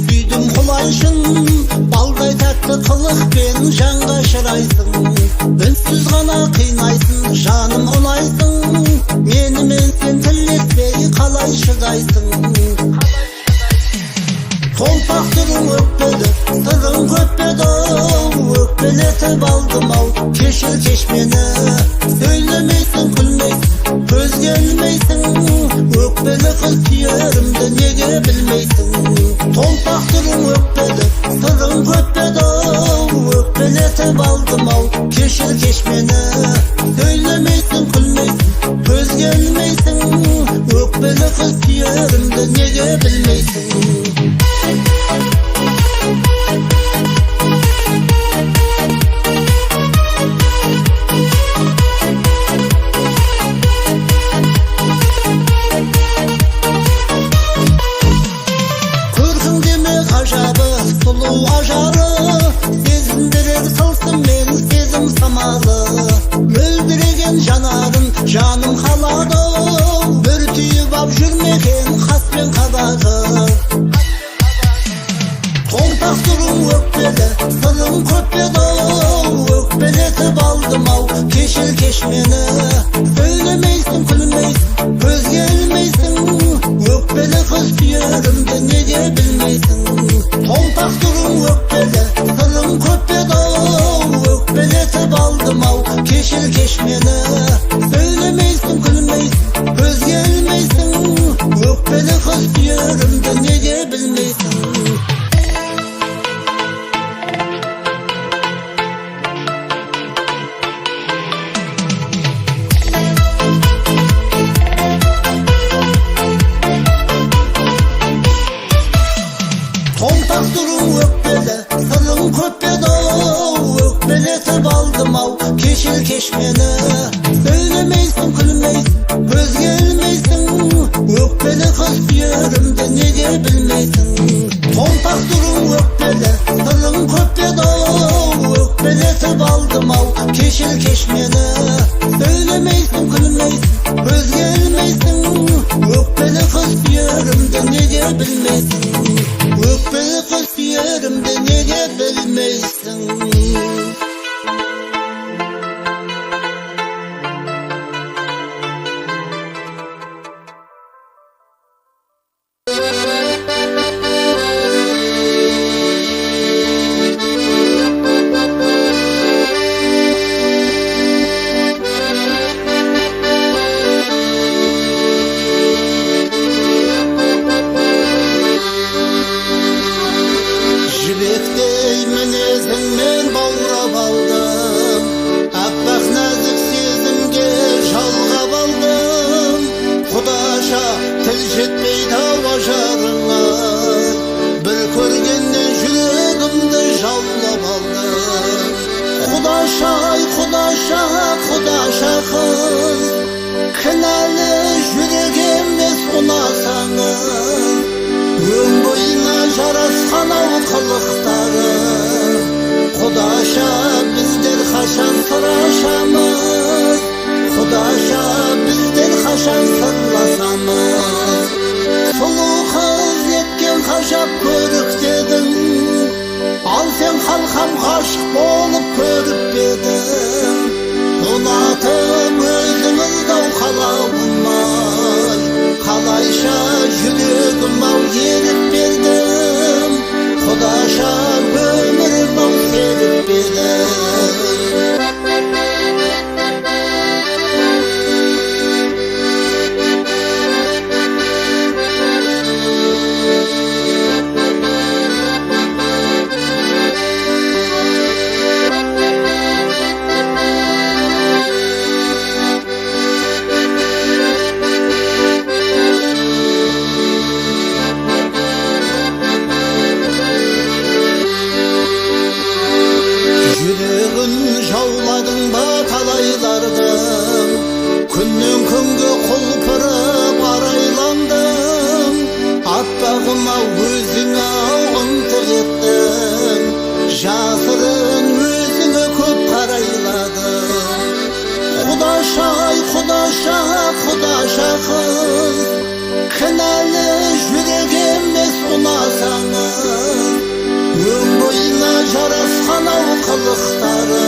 Süydüm құлайшын, балдай тәтті қылықпен жанға шырайсың. Үнсіз ғана қинайсың, жаным ұнайсың. Менімен сен тілдеспей қалай шыдайсың. Толпақ түрің өкпеді, сырың көппеді. Өкпелетіп алдым-ау, кешір мені. Сөйлемейсің, күлмейсің, көзге ілмейсің. Өкпелі қыз сүйерімді неге білмейсің. Толпақ түрің өкпеді, сырың көппеді. Өкпелетіп алдым-ау, кешір мені. Сөйлемейсің, күлмейсің, көзге ілмейсің. Өкпелі қыз сүйерімді неге білмейсің. Сұлу ажары сезіндірер тылсым мен сезім самалы. Мөлдіреген жанарын жаным қалады. Бір түйіп ап жүрмеген қаспен қабағы. Толпақ түрің өкпеді, сырың көппеді. Өкпелетіп алдым-ау, кешір мені. Сөйлемейсің, күлмейсің, көзге ілмейсің. Өкпелі қыз сүйерімді неге білмейсің. Толпақ түрің өкпеді, сырың көппеді. Өкпелетіп алдым-ау, кешір мені. Сөйлемейсің, күлмейсің, көзге ілмейсің. Өкпелі қыз сүйерімді неге білмейсің. Толпақ түрің өкпеді, сырың көппеді. Өкпелетіп алдым-ау, кешір мені. Сөйлемейсің, күлмейсің, көзге ілмейсің. Өкпелі қыз сүйерімді неге білмейсің. Толпақ түрің өкпеді, сырың көппеді. Өкпелетіп алдым-ау, кешір мені. Сөйлемейсің, күлмейсің, көзге ілмейсің. Өкпелі қыз сүйерімді неге білмейсің. Өкпелі қыз сүйерімді неге білмейсің. Жібектей мінезіңмен баурап алдым. Аппақ нәзік сезімге жалғап алдым. Құдаша тіл жетпей тау ажарыңа. Бір көргеннен жүрегімді жаулап алдым. Құдаша, ай құдаша, құдаша қыз. Кінәлі жүрек емес ұнасаңыз. Өн бойына жарасқан-ау қылықтары. Құдаша біздер қашан сыр ашамыз. Құдаша біздер қашан сырласамыз. Сұлу қыз еткен қажап көріктедің. Ал сен қалқам ғашық болып көріп едің. Ұнатып өзіңізді қалауымай. Қалайша жүрегім-ау еріп бердім. Құдаша өмірім-ау серіп бердім. anal kılıkları.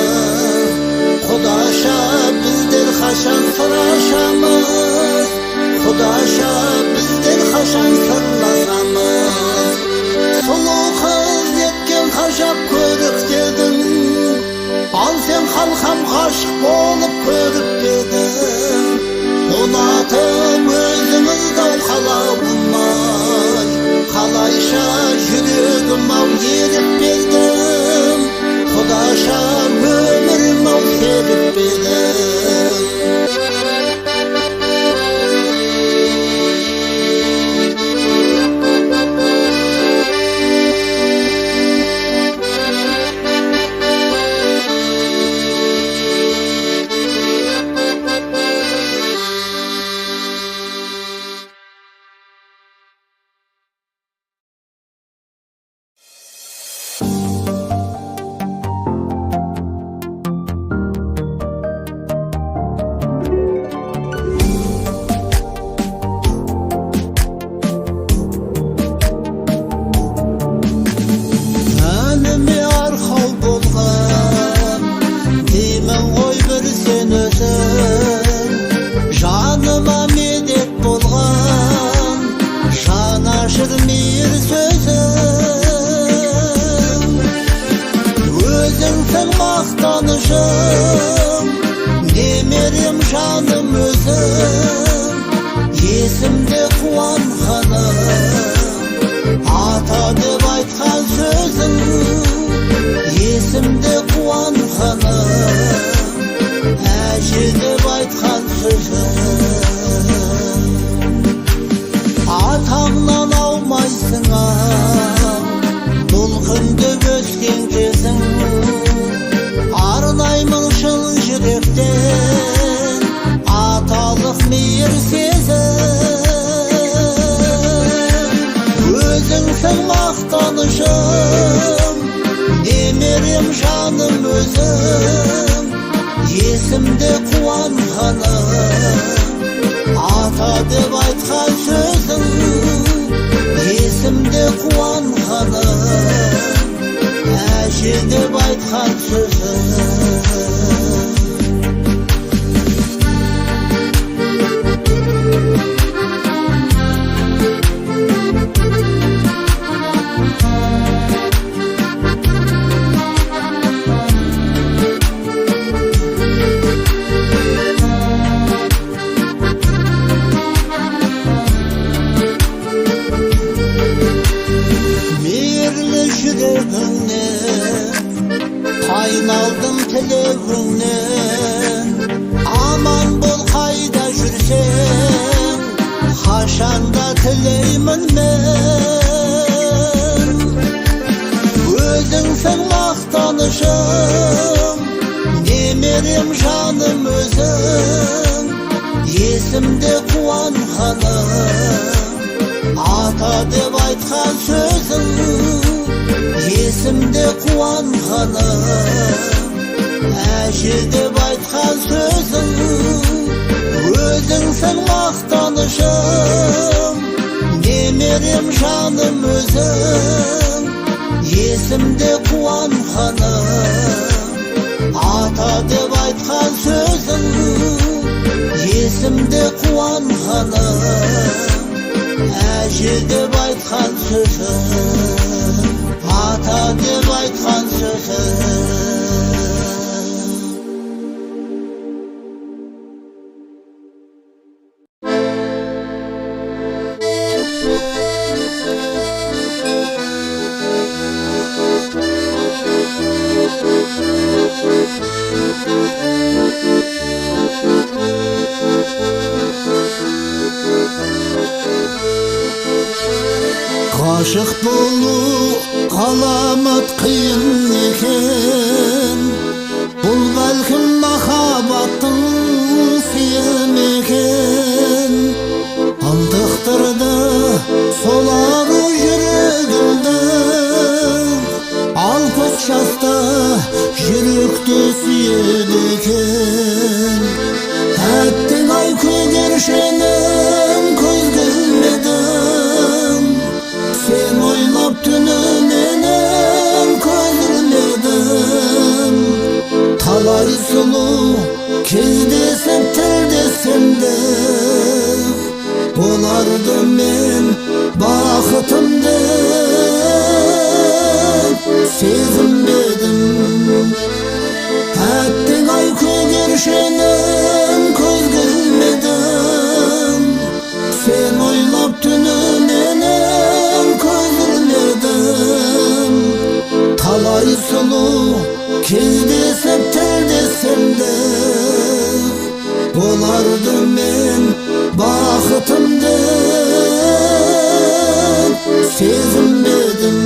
Kudaşa bizler haşan sıraşamız, Kudaşa bizler haşan sırlasamız. Sulu kız yetken haşap körük dedin, al sen halkam aşık bolup körüp dedin. Donatım özümüzden kalabılmay, kalayşa yürüdüm al yerip bildim. Kudaşa ömrüm al serip bildim. Nemerim canım özüm, yesimde kuan hanım. Ata deb aytkan sözüm, yesimde kuan hanım. Äji deb aytkan sözüm. Atаңнан аумайсың дулкынды өскен кезің. Арнаймын шын жүректен аталық мейір сезім. Өзіңсің мақтанышым, немерем жаным өзім, есімде қуанғаным. Ата деп айтқан сөзің, есімде қуанғаным. Әже деп айтқан сөзің. Ayналдым тілегіңнен, аман бол қайда жүрсең, қашанда тілеймін мен. Өзіңсің мақтанышым, немерем жаным өзің, есімде қуанғаным. Ата деп айтқан сөзің, есімде қуанғаным. Әже деп айтқан сөзің, өзіңсің мақтанышым, немерем жаным өзің, есімде қуанғаным. Ата деп айтқан сөзің, есімде қуанғаным. Әже деп айтқан сөзің, ата деп айтқан сөзің. Aşık bolu kalamat kıyın eken, bul belkim mahabatın siyim eken. Andıktırdı solağı yürügümdü, alpız şasta yürüktü siyim eken. Ettin ay kögerşenim köz gülmedim, sen oylap tünü menem köz gülmedim. кездесіп тілдессем де боларды мен бақытымды сезінбедім.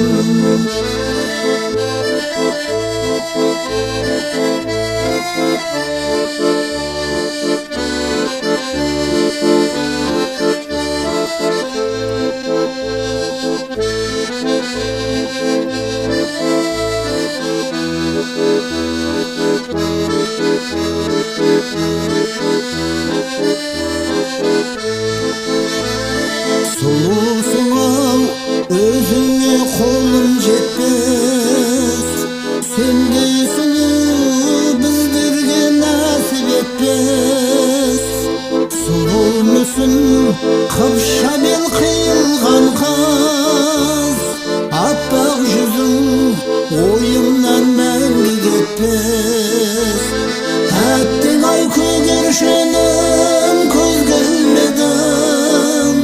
Сұлусың-ау, өзіңе қолым жетпес, сендей сұлу біздерге нәсіп етпес. Сұлу мүсін қыпша бел қиылған қыз, аппақ жүзің ойымнан мәңгі кетпес. Әттең ай көгершенім көзге ілмедім,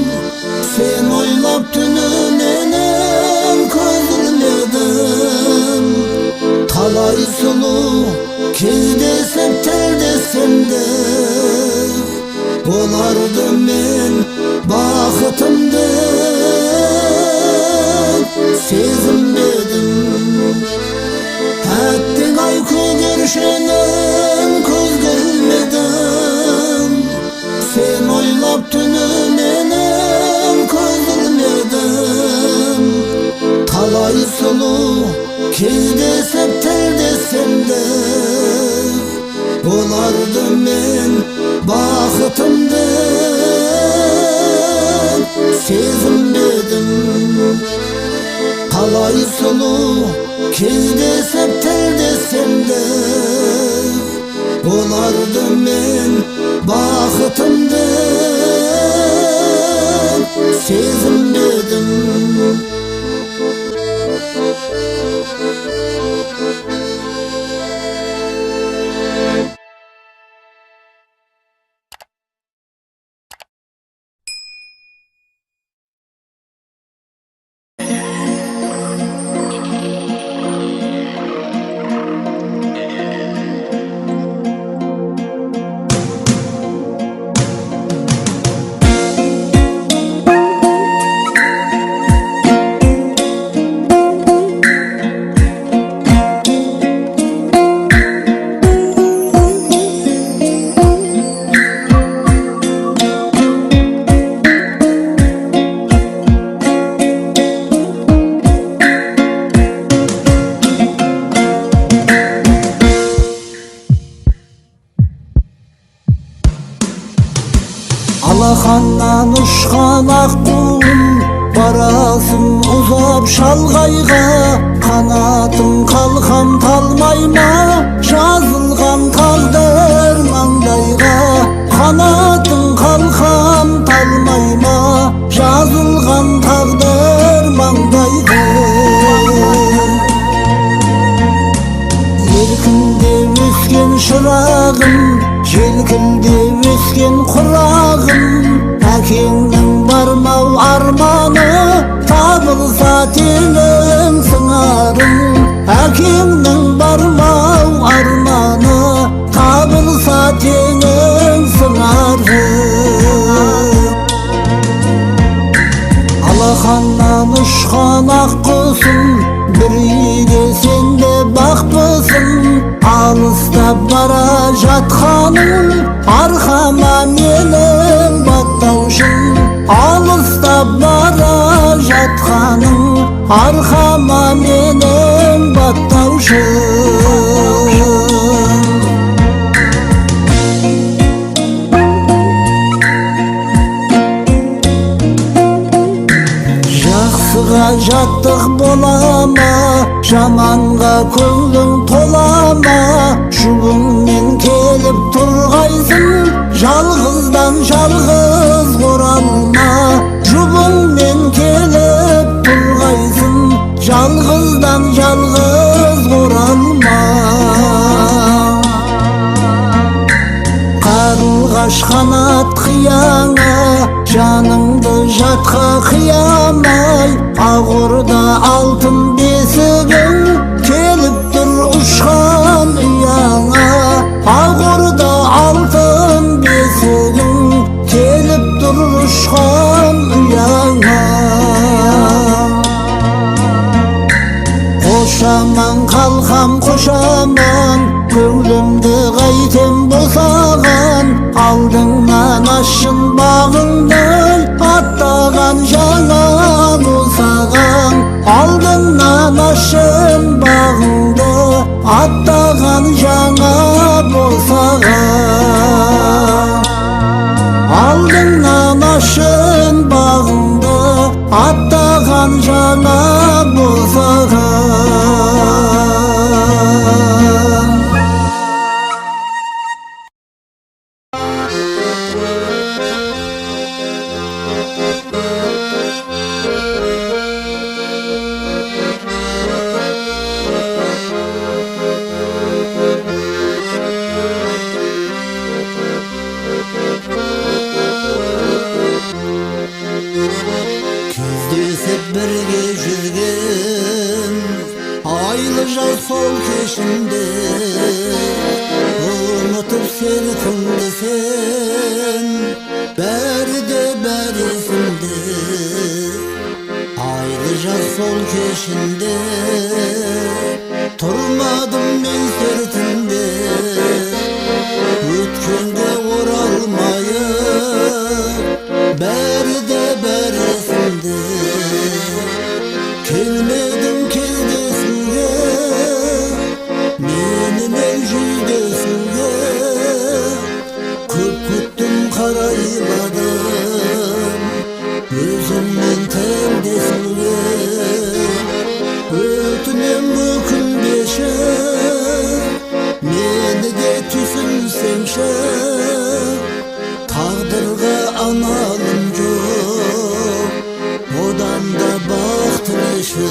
sen oylap tünümenim közülmedim. Talay sulu кездесіп тілдессем de боларды мен бақытымды сезінбедім. Әттең ай көгершенім көзге ілмедім, sen oylap tünümenim közülmedim. Talay sulu кездесіп тілдессем de боларды мен бақытымды сезінбедім. Talay sulu кездесіп тілдессем de боларды мен бақытымды сезінбедім. Алақаннан ұшқан аққуым, барасың ұзап шалғайға. Қанатың қалқам талмай ма, жазылған тағдыр маңдайға. Қанатың қалқам талмай ма, жазылған тағдыр маңдайға. Еркінде өскен шырағым, желкінде өскен құрағым, әкеңнің бармау арманы, табылса теңің сыңарың. Әкеңнің бармау арманы, табылса теңің сыңарың. Алақаннан ұшқан ақ құсым, бір үйге сенде бақпысың. Алыстап бара жатқаның, арқама менің баттаушың. Алыстап бара жатқаның, арқама менің баттаушың. Жақсыға жаттық бола ма, жаманға көңлің тола ма. Жұбыңмен келіп тұрғайсың, жалғыздан жалғыз оралма. Жұбыңмен келіп тұрғайсың, жалғыздан жалғыз оралма. Қарлығаш қанат қияңа, жаныңды жатқа қиямай. Ақ орда алтын бесігің, келіп тұр ұшқан Алхам кошаман көңлүмдү кайтем босаган алдыңнан ашын багыңды аттаган жаңа босаган алдыңнан ашын багыңды аттаган жаңа босаган алдыңнан ашын багыңды аттаган жаңа босаган Кездесіп бірге жүрген айлы жаз сол кешінде ұмытып серпінді сен бәрі де бәрі есімде айлы жаз сол кешінде тұрмадым мен сертінде өткенге оралмайып бәрі де бәрі есімде келмедің кездесуге менімен жүздесуге көп күттім қарайладым өзіммен тілдесуге өтінем өкінбеші мені де түсінсеңші тағдырға амалым жоқ одан да бақ тілеші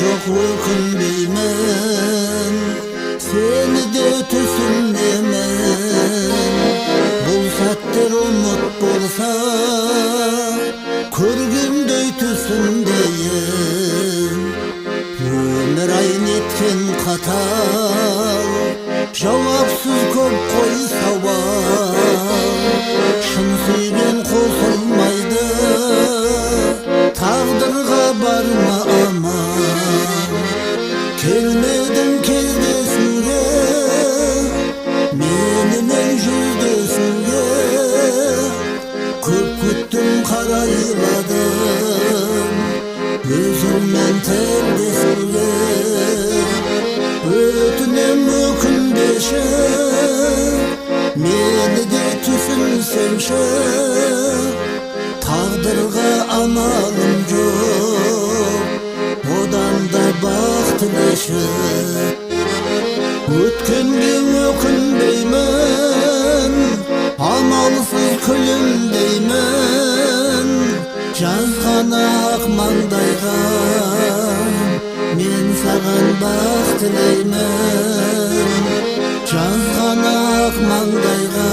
Жоқ өкінбеймін сені де түсінемін бұл сәттер ұмыт болса көргендей түсіндейін өмір айын еткен қатал жауапсыз көп қой сауал шын сүйген қосылмайды тағдырға бар ма аман келмедің кездесуге менімен жүздесуге көп күттім қарайладым өзіммен тілдесуге өтінем өкінбеші мені де түсінсеңші тағдырға амалым жоқ одан да бақ тілеші өткенге өкінбеймін амалсыз күлімдеймін жазған ақ маңдайға мен саған бақ тілеймін жазған ақ маңдайға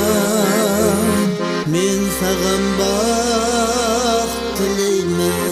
мен саған бақ тілеймін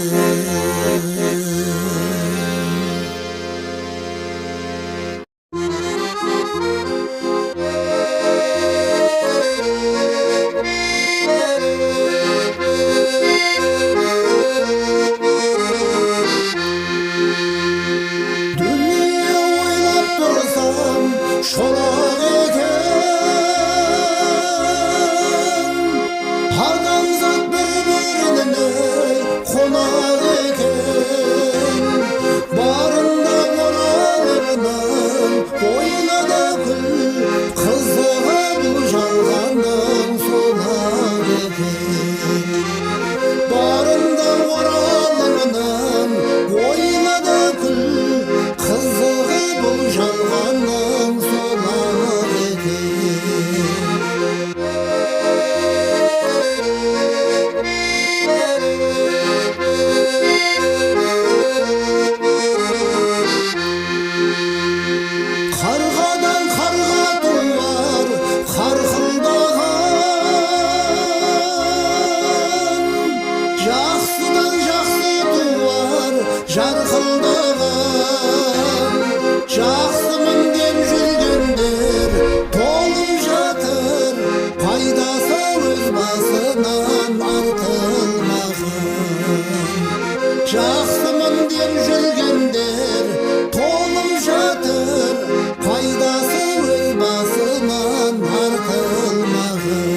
basından artılmağın. Жақсымын деп жүргендер толып жатыр, пайдасы өз басынан артылмағын.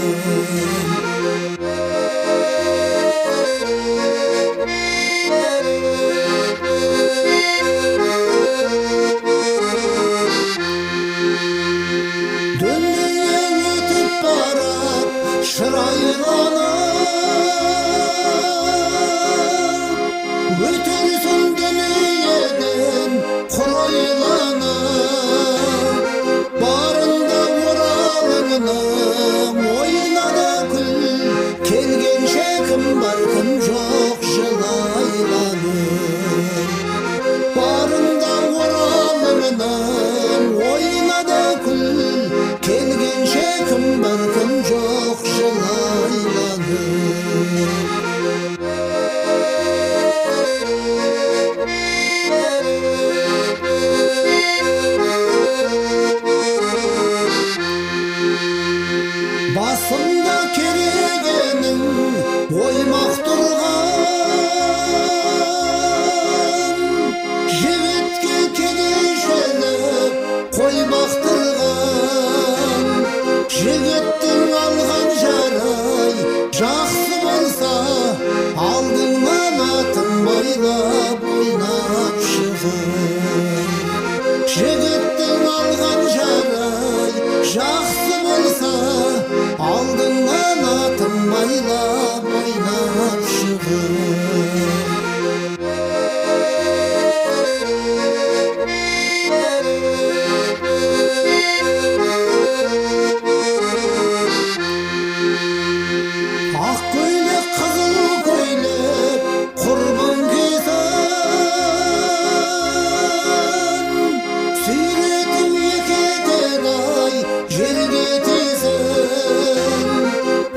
Дүние өтіп барат шырайланып, өтерсің дүниеден құр ойланып. Барында оралыңның ойна да күл, келгенше кім бар кім жоқ жылайланып. Барында оралыңның ойна да күл, келгенше кім бар кім жоқ жылайланып. Басында керегенің оймақ тұрған, жігітке кедейшілік қоймақ тұрған. Жігіттің алған жарай жақсы болса, алдыңнан атын байлап ойнап шығын. Жігіттің алған жарай жақсы болса, алдыңнан атын байлап ойнап шығын. Ақ көйлек қызыл көйлек құрбың кисін, сүйретіп екетен-ай жерге тисін.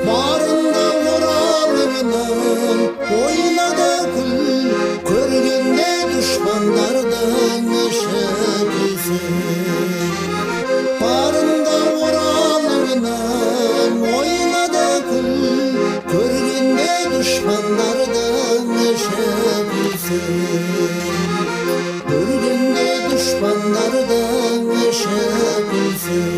Барында оралыңның ойна да күл, көргенде дұшпандардың іші күйсін. Барында оралыңның ойна да күл, көргенде дұшпандардың іші күйсін. Көргенде дұшпандардың іші күйсін.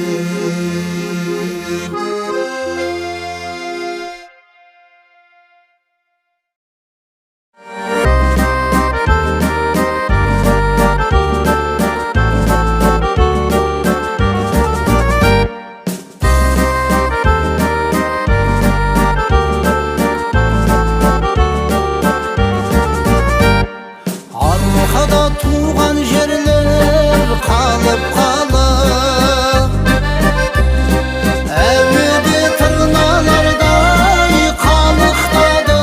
Арқада туған жерлер қалып қалып, әуеде тырналардай қалықтады.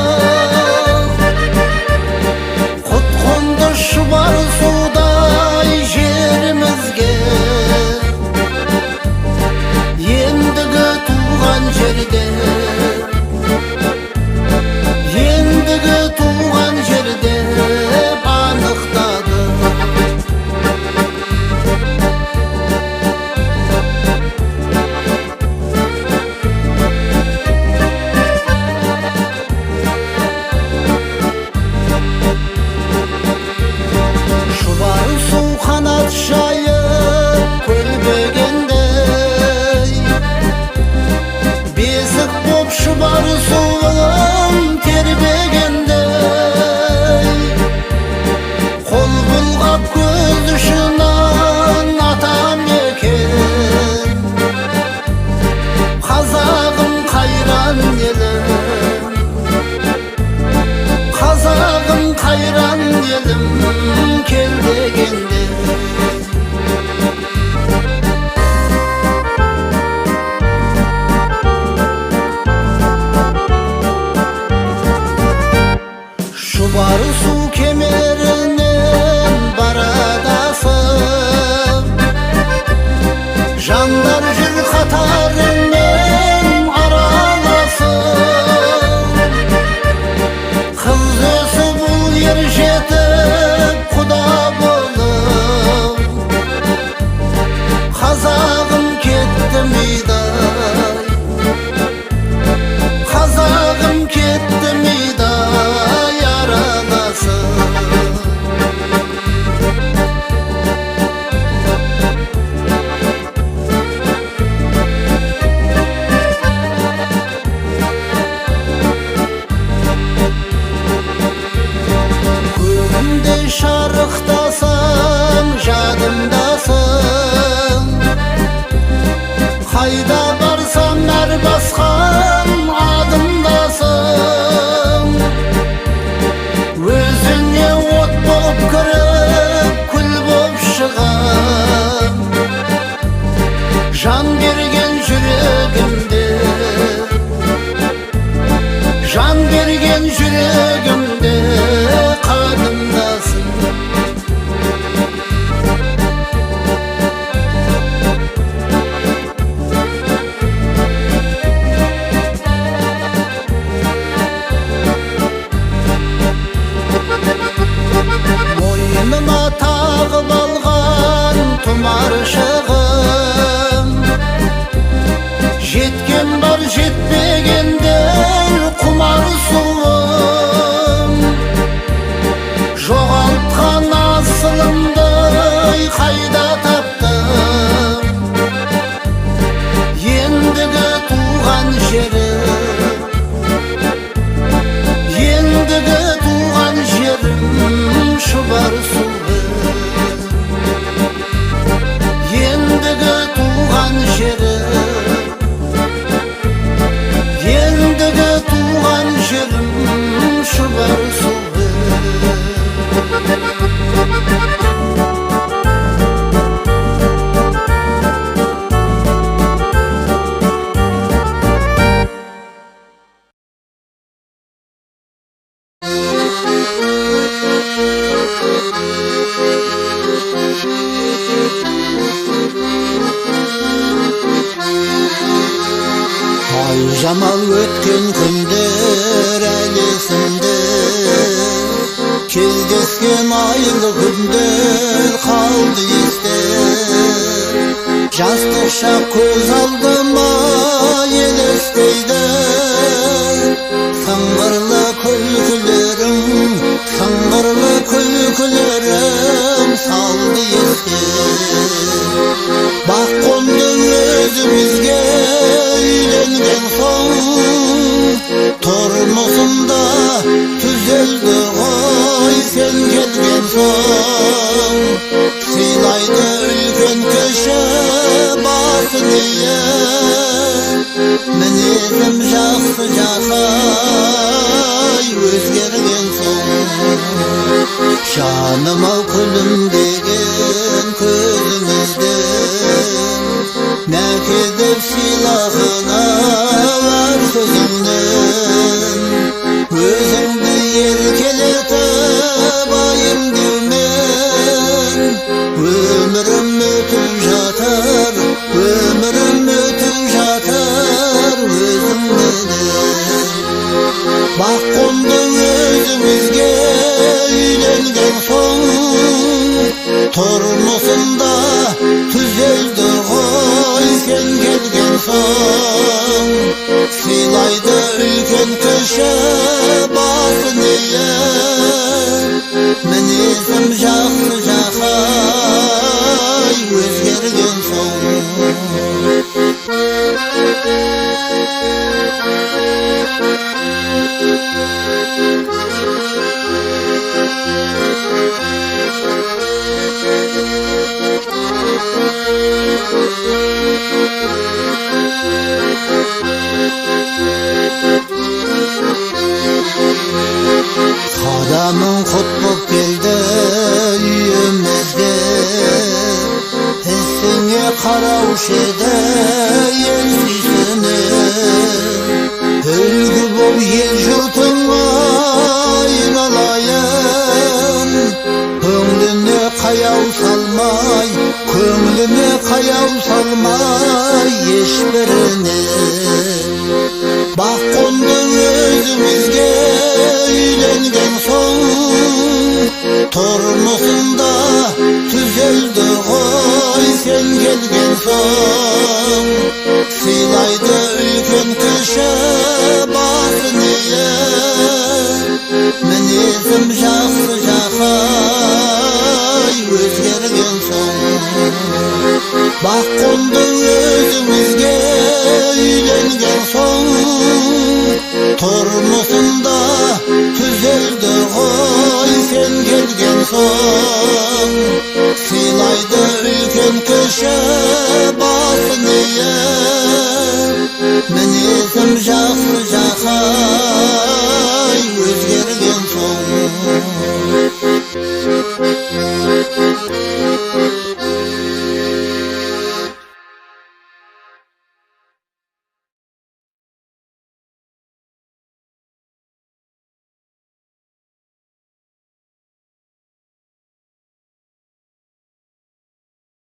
Құт қонды шұбар судай жерімізге, ендігі туған жерде, ендігі туған жерде анықтады. Шұбар су қанат жайып көлбегендей, бесік боп шұбар суым тербегендей. Қол бұлғап көз ұшынан атам екен, қазағым қайран елім, қазағым қайран елім кел дегенде. Шұбар су кемерінен барадасып, жандар жүр қатарымен араласып. Қыз өсіп ұл ер жетіп yüreğimde kanımdasın. Boynuma tağıp algan tumarşığım, jetken bar jetmegenden kumar suwum. Jogaltkan asılımdy kayda tapdım, endigi tuğan jerim, endigi tuğan jerim şu bar suwum. Endigi tuğan jerim, endigi tuğan jerim şu bar suwum. Ay jamal ötken günler elisimde, kezdesken aylı günler kaldı iste. Jastykça köz aldıma elesteydi, sыңгырлы күлкүлөрүң, сыңгырлы күлкүлөрүң салды еске. Бак кондуң өзүбүзгө үйленген соң, турмушумда түзөлдү гой сен келген соң. Сыйлайды үлкен көшө басын ие, мінезім жақсы жақай өзгерген соң. Жаныма күлімдеген көзіңізден, нәкедіп сыйлағына бар сөзіңнен. Өзіңді еркелетіп айым деумен, өмірім өтіп жатар, өмірім өтіп жатар өзіңменен. Бақ қондың өзімізге үйленген соң, тұрмысында түзелді ғой сен келген соң. Сыйлайды үлкен көші басын ие, мінезім жақсы жақай өзгерген соң. Қадамың құт боп келді үйімізге, ісіңе қараушы еді ел сүйсініп. Үлгі боп ел жұртыңа айналайын, көңліне қаяу салмай, көңліне қаяу салмай ешбіріне. Бақ қондың өзімізге үйленген соң, тұрмысында түзелді ғой сен келген соң. Сыйлайды үлкен кіші басын ие, мінезім жақсы жақай өзгерген соң. Бақ қондың өзімізге үйленген соң, тұрмыс